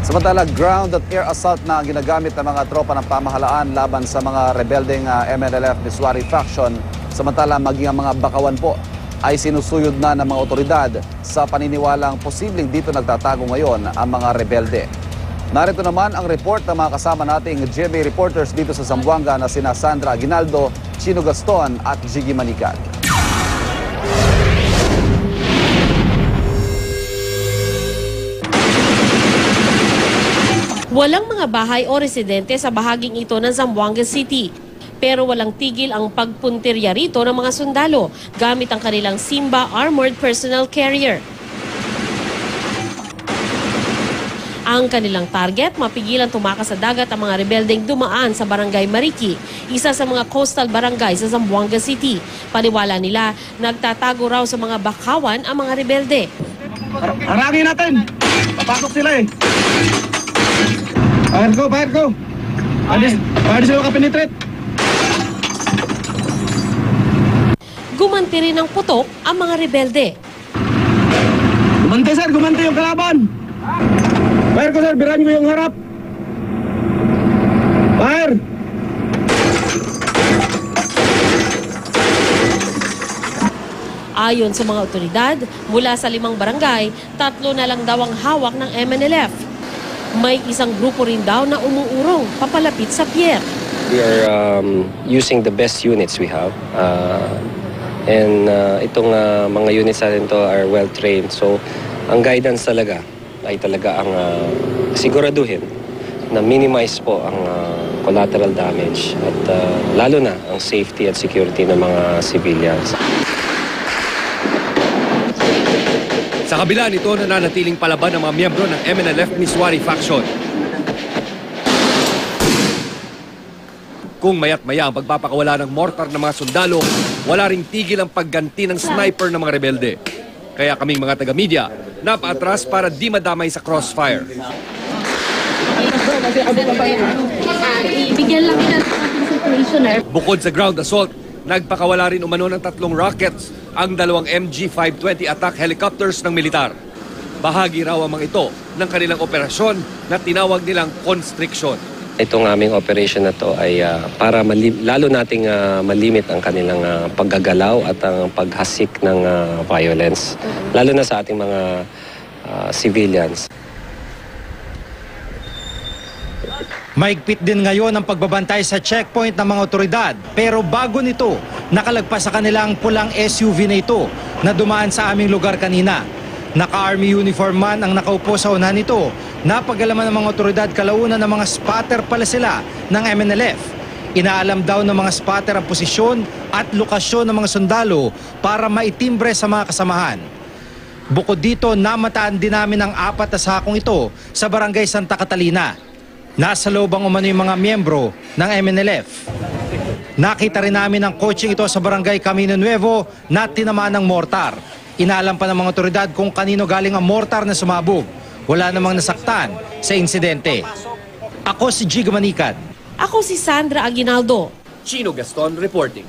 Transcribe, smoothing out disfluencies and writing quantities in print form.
Samantala, ground at air assault na ginagamit ng mga tropa ng pamahalaan laban sa mga rebeldeng MNLF Miswari faction. Samantala, maging ang mga bakawan po ay sinusuyod na ng mga otoridad sa paniniwalang posibleng dito nagtatago ngayon ang mga rebelde. Narito naman ang report ng mga kasama nating GMA reporters dito sa Zamboanga na sina Sandra Aguinaldo, Chino Gaston at Jiggy Manicad. Walang mga bahay o residente sa bahaging ito ng Zamboanga City. Pero walang tigil ang pagpuntirya rito ng mga sundalo gamit ang kanilang Simba Armored Personnel Carrier. Ang kanilang target, mapigilan tumakas sa dagat ang mga rebeldeng dumaan sa Barangay Mariki, isa sa mga coastal barangay sa Zamboanga City. Paniwala nila, nagtatago raw sa mga bakawan ang mga rebelde. Harangin natin! Papasok sila eh! Fire go! Paano sila makapenetrate? Gumanti rin ng putok ang mga rebelde. Gumante sir, gumante yung kalaban! Fire ko sir, birahan ko yung harap! Fire! Ayon sa mga otoridad, mula sa 5 barangay, 3 na lang daw ang hawak ng MNLF. May isang grupo rin daw na umuurong papalapit sa pier. We are using the best units we have. Itong mga units natin to are well-trained. So, ang guidance talaga ay talaga ang siguraduhin na minimize po ang collateral damage at lalo na ang safety at security ng mga civilians. Sa kabila nito, nananatiling palaban ng mga miyembro ng MNLF Miswari faction. Kung maya't-maya ang pagpapakawala ng mortar ng mga sundalo, wala ring tigil ang pagganti ng sniper ng mga rebelde. Kaya kaming mga taga-media, napaatras para di madamay sa crossfire. Bukod sa ground assault, nagpakawala rin umano ng 3 rockets ang 2 MG-520 attack helicopters ng militar. Bahagi raw ang mga ito ng kanilang operasyon na tinawag nilang constriction. Itong aming operation na to ay para lalo nating malimit ang kanilang paggagalaw at ang paghasik ng violence, lalo na sa ating mga civilians. Maigpit din ngayon ang pagbabantay sa checkpoint ng mga otoridad. Pero bago nito, nakalagpas sa kanilang pulang SUV na ito na dumaan sa aming lugar kanina. Naka-army uniform man ang nakaupo sa unahan nito. Napagalaman ng mga otoridad kalaunan ng mga spotter pala sila ng MNLF. Inaalam daw ng mga spotter ang posisyon at lokasyon ng mga sundalo para maitimbre sa mga kasamahan. Bukod dito, namataan din namin ang 4 na sakong ito sa Barangay Santa Catalina. Nasa loob ang umano yung mga miyembro ng MNLF. Nakita rin namin ang kotseng ito sa Barangay Camino Nuevo na tinamaan ng mortar. Inaalam pa ng mga otoridad kung kanino galing ang mortar na sumabog. Wala namang nasaktan sa insidente. Ako si Jiggy Manicad. Ako si Sandra Aguinaldo. Chino Gaston reporting.